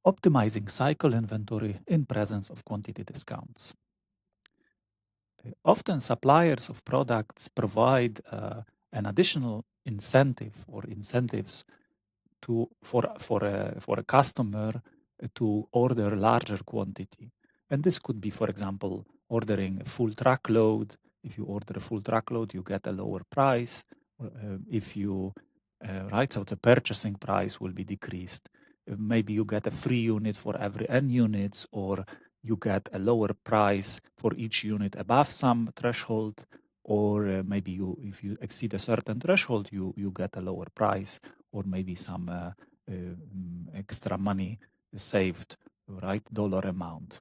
Optimizing cycle inventory in presence of quantity discounts. Often suppliers of products provide an additional incentive or incentives for a customer to order larger quantity. And this could be, for example, ordering a full truckload. If you order a full truckload, you get a lower price. If you right, so the purchasing price will be decreased. Maybe you get a free unit for every n units, or you get a lower price for each unit above some threshold, or maybe if you exceed a certain threshold, you get a lower price, or maybe some extra money saved, right, dollar amount.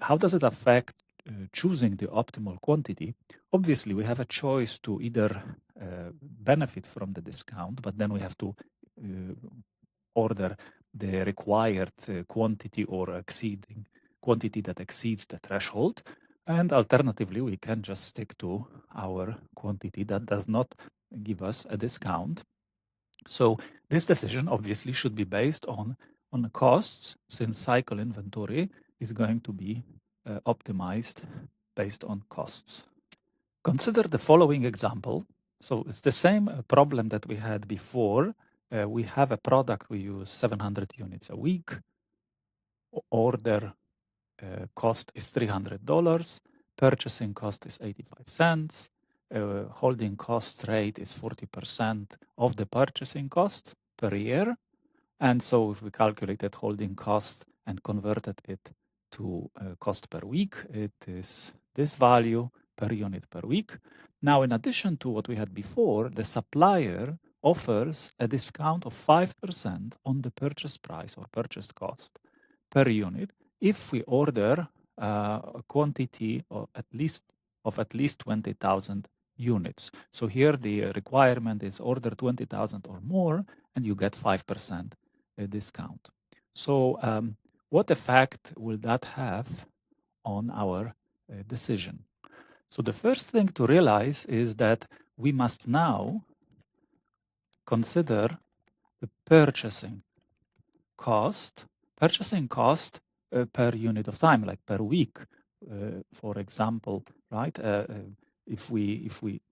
How does it affect choosing the optimal quantity? Obviously, we have a choice to either benefit from the discount, but then we have to order the required quantity or exceeding quantity that exceeds the threshold. And alternatively, we can just stick to our quantity that does not give us a discount. So this decision obviously should be based on the costs, since cycle inventory is going to be optimized based on costs. Consider the following example. So it's the same problem that we had before. We have a product, we use 700 units a week. Order cost is $300. Purchasing cost is 85 cents. Holding cost rate is 40% of the purchasing cost per year. And so if we calculated holding cost and converted it to cost per week, it is this value per unit per week. Now, in addition to what we had before, the supplier offers a discount of 5% on the purchase price or purchase cost per unit if we order a quantity of at least 20,000 units. So here the requirement is order 20,000 or more, and you get 5% discount. So what effect will that have on our decision? So the first thing to realize is that we must now consider the purchasing cost per unit of time, like per week, for example, right? If we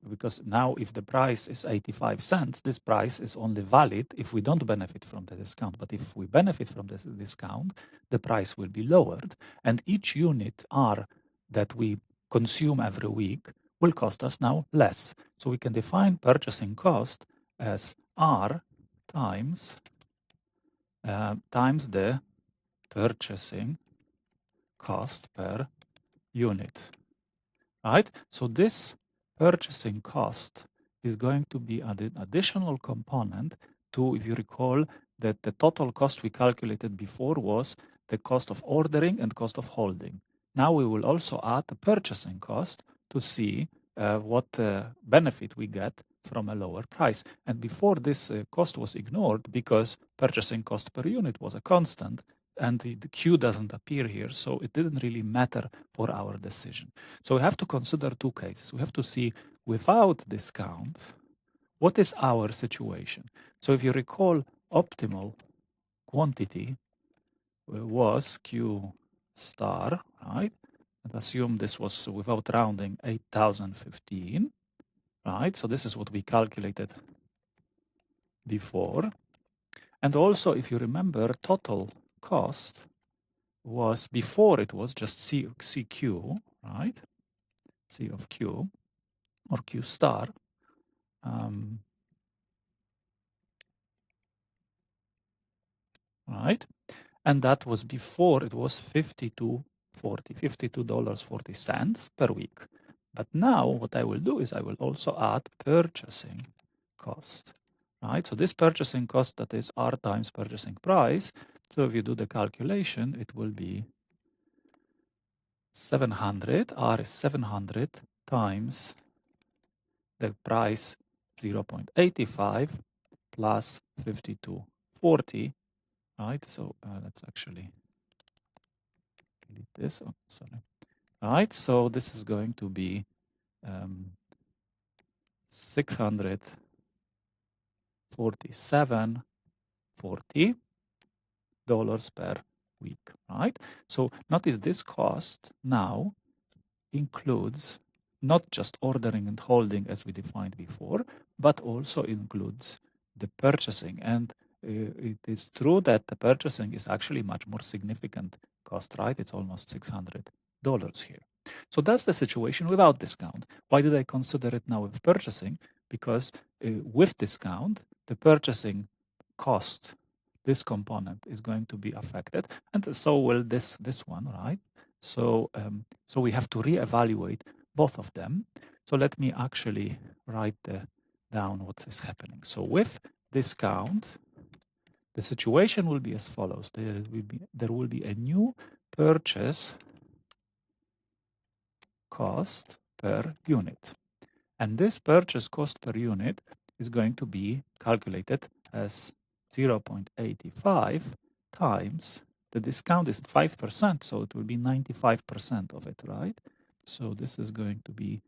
because now if the price is 85 cents, this price is only valid if we don't benefit from the discount. But if we benefit from this discount, the price will be lowered, and each unit R that we consume every week will cost us now less. So we can define purchasing cost as R times the purchasing cost per unit, right? So this purchasing cost is going to be an additional component to, if you recall, that the total cost we calculated before was the cost of ordering and cost of holding. Now we will also add the purchasing cost to see what benefit we get from a lower price. And before, this cost was ignored because purchasing cost per unit was a constant, and the Q doesn't appear here, so it didn't really matter for our decision. So we have to consider two cases. We have to see, without discount, what is our situation. So if you recall, optimal quantity was Q star, right? And assume this was, without rounding, 8,015, right? So this is what we calculated before. And also, if you remember, total cost was, before it was just CQ, right? C of Q, or Q star. Right? And that was before it was $52.40 per week. But now what I will do is I will also add purchasing cost, right? So this purchasing cost, that is R times purchasing price. So if you do the calculation, it will be 700. R is 700 times the price 0.85 plus 52.40, right? So let's actually delete this. Oh, sorry. Right, so this is going to be 647.40. per week, right? So notice this cost now includes not just ordering and holding as we defined before, but also includes the purchasing. And it is true that the purchasing is actually much more significant cost, right? It's almost $600 here. So that's the situation without discount. Why did I consider it now with purchasing? Because with discount, the purchasing cost, this component is going to be affected, and so will this one, right? So so we have to reevaluate both of them. So let me actually write down what is happening. So with discount, the situation will be as follows. There will be a new purchase cost per unit. And this purchase cost per unit is going to be calculated as 0.85 times the discount is 5%, so it will be 95% of it, right? So this is going to be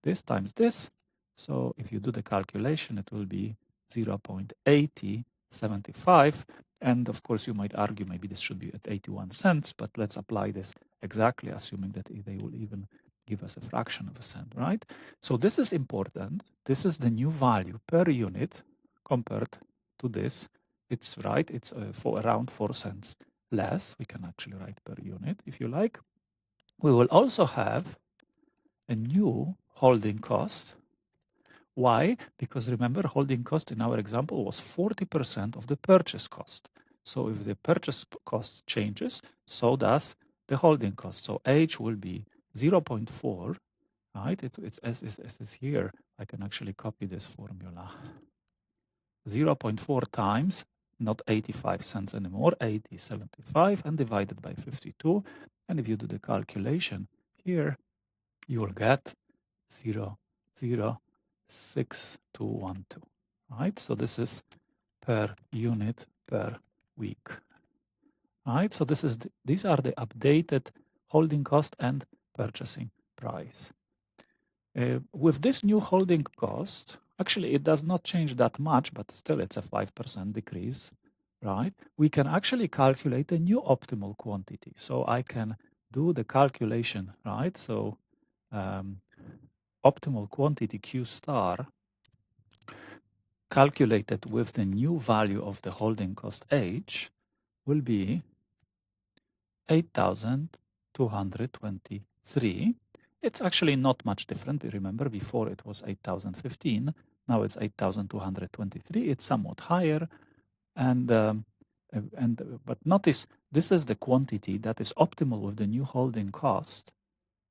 this times this. So if you do the calculation, it will be 0.8075. And of course, you might argue maybe this should be at 81 cents, but let's apply this exactly, assuming that they will even give us a fraction of a cent, right? So this is important. This is the new value per unit compared to this. It's right. It's for around 4 cents less. We can actually write per unit if you like. We will also have a new holding cost. Why? Because remember, holding cost in our example was 40% of the purchase cost. So if the purchase cost changes, so does the holding cost. So H will be 0.4, right? It's as is here. I can actually copy this formula. 0.4 times, not 85 cents anymore, 80.75, and divided by 52. And if you do the calculation here, you will get 0.06212, right? So this is per unit per week, right? So these are the updated holding cost and purchasing price. With this new holding cost, actually it does not change that much, but still it's a 5% decrease, right? We can actually calculate a new optimal quantity. So I can do the calculation, right? So optimal quantity Q star calculated with the new value of the holding cost H will be 8,223. It's actually not much different. Remember, before it was 8,015. Now it's 8,223. It's somewhat higher. But notice this is the quantity that is optimal with the new holding cost.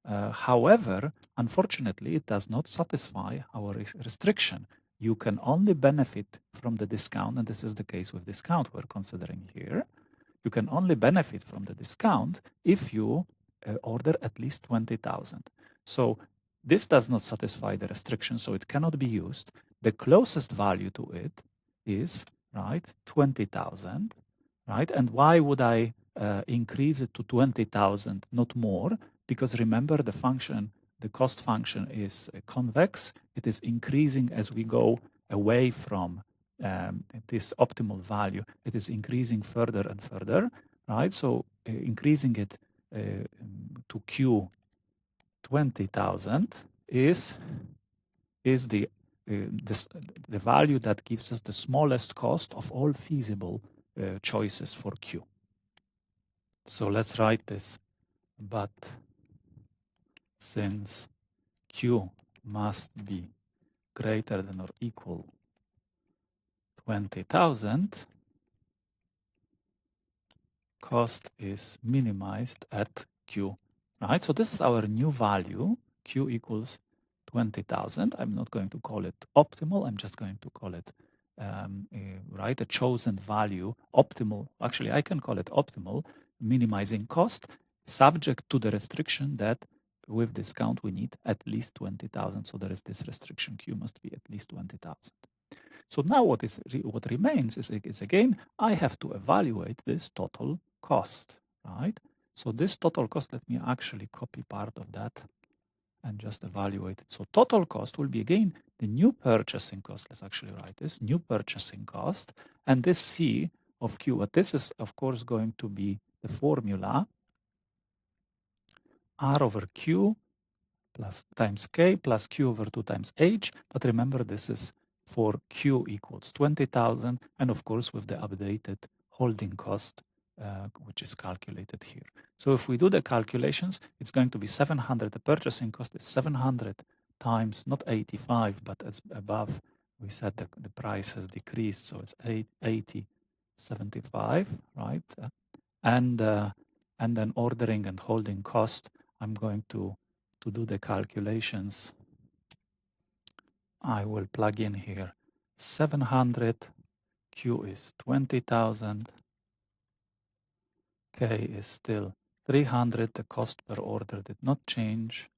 However, unfortunately, it does not satisfy our restriction. You can only benefit from the discount, and this is the case with discount we're considering here. You can only benefit from the discount if you order at least 20,000. So this does not satisfy the restriction, so it cannot be used. The closest value to it is, right, 20,000, right? And why would I increase it to 20,000, not more? Because remember, the function, the cost function is convex. It is increasing as we go away from this optimal value. It is increasing further and further, right? So increasing it to Q 20,000 is the value that gives us the smallest cost of all feasible choices for Q. So let's write this. But since Q must be greater than or equal 20,000, cost is minimized at Q, right? So this is our new value, Q equals 20,000. I'm not going to call it optimal. I'm just going to call it, right, a chosen value, optimal. Actually, I can call it optimal, minimizing cost, subject to the restriction that with discount we need at least 20,000. So there is this restriction, Q must be at least 20,000. So now what remains is again, I have to evaluate this total cost, right? So this total cost, let me actually copy part of that and just evaluate it. So total cost will be again the new purchasing cost. Let's actually write this new purchasing cost. And this C of Q. But this is, of course, going to be the formula R over Q plus times K plus Q over 2 times H. But remember, this is for Q equals 20,000. And of course, with the updated holding cost, which is calculated here. So if we do the calculations, it's going to be 700. The purchasing cost is 700 times, not 85, but as above, we said the price has decreased. So it's 80.75, right? And then ordering and holding cost, I'm going to do the calculations. I will plug in here 700, Q is 20,000, K is still 300, the cost per order did not change,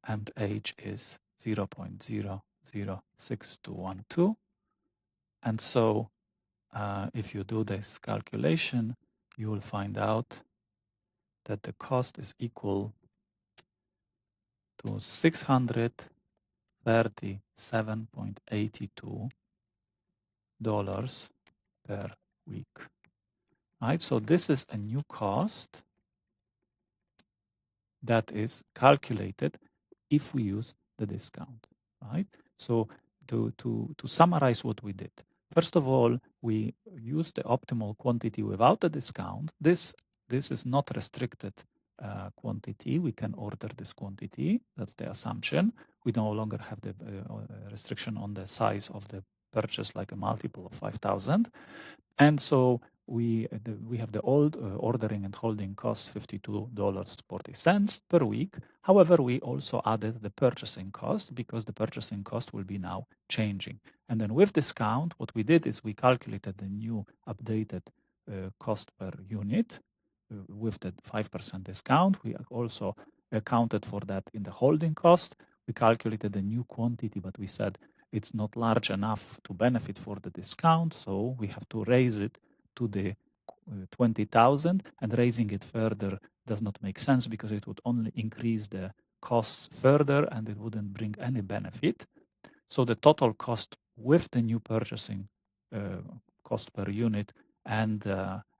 and H is 0.006212. And so if you do this calculation, you will find out that the cost is equal to $637.82 per week. Right, so this is a new cost that is calculated if we use the discount, right? So to summarize what we did, first of all, we used the optimal quantity without the discount. This is not restricted quantity. We can order this quantity. That's the assumption. We no longer have the restriction on the size of the purchase, like a multiple of 5,000. And so we have the old ordering and holding cost, $52.40 per week. However, we also added the purchasing cost because the purchasing cost will be now changing. And then with discount, what we did is we calculated the new updated cost per unit with the 5% discount. We also accounted for that in the holding cost. We calculated the new quantity, but we said it's not large enough to benefit for the discount, so we have to raise it to the 20,000, and raising it further does not make sense because it would only increase the costs further and it wouldn't bring any benefit. So the total cost with the new purchasing cost per unit and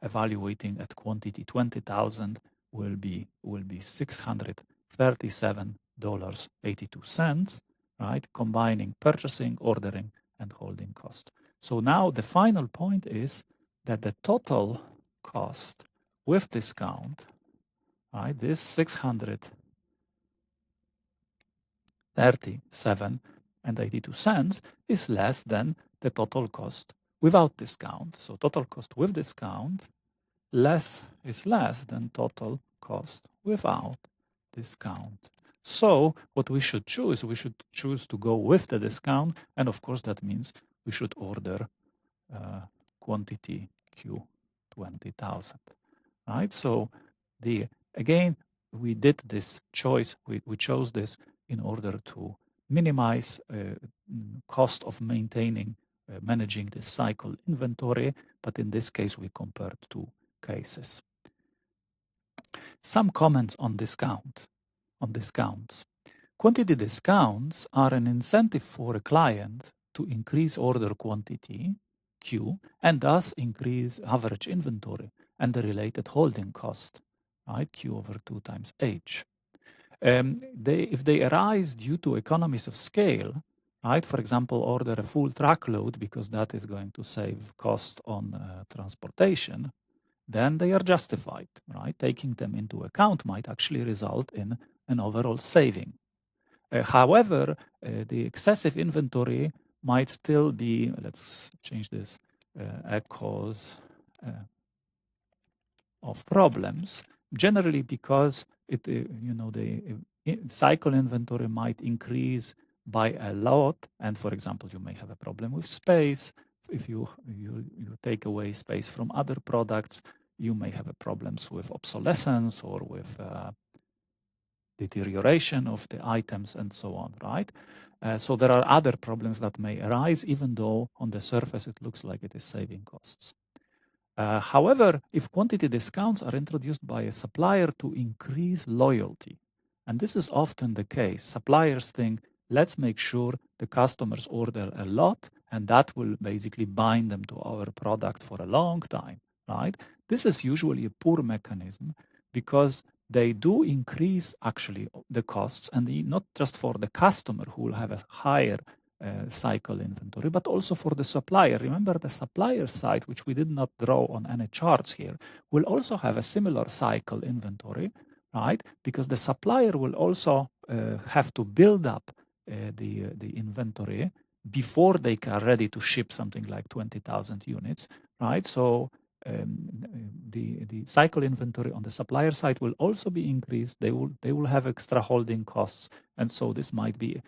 evaluating at quantity 20,000 will be $637.82, right? Combining purchasing, ordering, and holding cost. So now the final point is that the total cost with discount, right, this 637.82 is less than the total cost without discount. So total cost with discount is less than total cost without discount. So what we should choose to go with the discount, and of course that means we should order quantity Q 20,000, right? So again, we did this choice, we chose this in order to minimize cost of maintaining, managing this cycle inventory, but in this case we compared two cases. Some comments on discounts. Quantity discounts are an incentive for a client to increase order quantity, Q, and thus increase average inventory and the related holding cost, right? Q over 2 times H. If they arise due to economies of scale, right? For example, order a full truckload because that is going to save cost on transportation, then they are justified, right? Taking them into account might actually result in an overall saving. However, the excessive inventory might still be, let's change this, a cause of problems, generally because the cycle inventory might increase by a lot, and for example, you may have a problem with space. If you take away space from other products, you may have problems with obsolescence or with deterioration of the items and so on, right? So there are other problems that may arise, even though on the surface it looks like it is saving costs. However, if quantity discounts are introduced by a supplier to increase loyalty, and this is often the case, suppliers think, let's make sure the customers order a lot and that will basically bind them to our product for a long time, right? This is usually a poor mechanism because they do increase actually the costs, and not just for the customer who will have a higher cycle inventory, but also for the supplier. Remember, the supplier side, which we did not draw on any charts here, will also have a similar cycle inventory, right? Because the supplier will also have to build up the inventory before they are ready to ship something like 20,000 units, right? So the cycle inventory on the supplier side will also be increased. They will have extra holding costs, and so this might be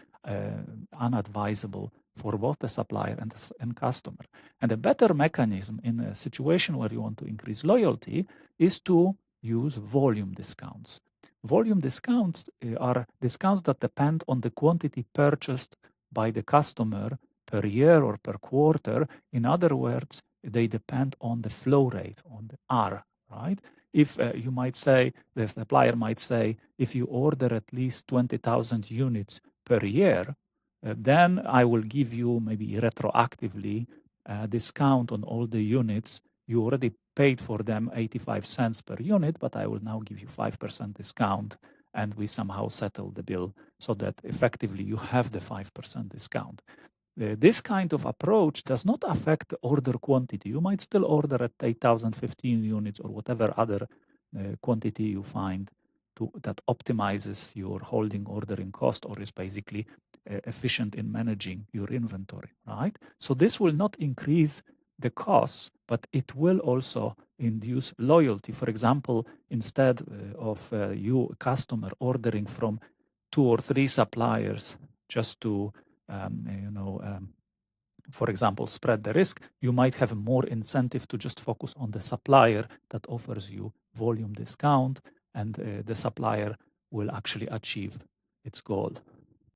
unadvisable for both the supplier and customer. And a better mechanism in a situation where you want to increase loyalty is to use volume discounts. Volume discounts are discounts that depend on the quantity purchased by the customer per year or per quarter. In other words, they depend on the flow rate, on the R, right? If you might say, the supplier might say, if you order at least 20,000 units per year, then I will give you maybe retroactively a discount on all the units. You already paid for them 85 cents per unit, but I will now give you 5% discount, and we somehow settle the bill so that effectively you have the 5% discount. This kind of approach does not affect the order quantity. You might still order at 8,015 units or whatever other quantity you find that optimizes your holding ordering cost or is basically efficient in managing your inventory, right? So this will not increase the costs, but it will also induce loyalty. For example, instead of you customer ordering from 2 or 3 suppliers just to for example, spread the risk, you might have more incentive to just focus on the supplier that offers you volume discount, and the supplier will actually achieve its goal.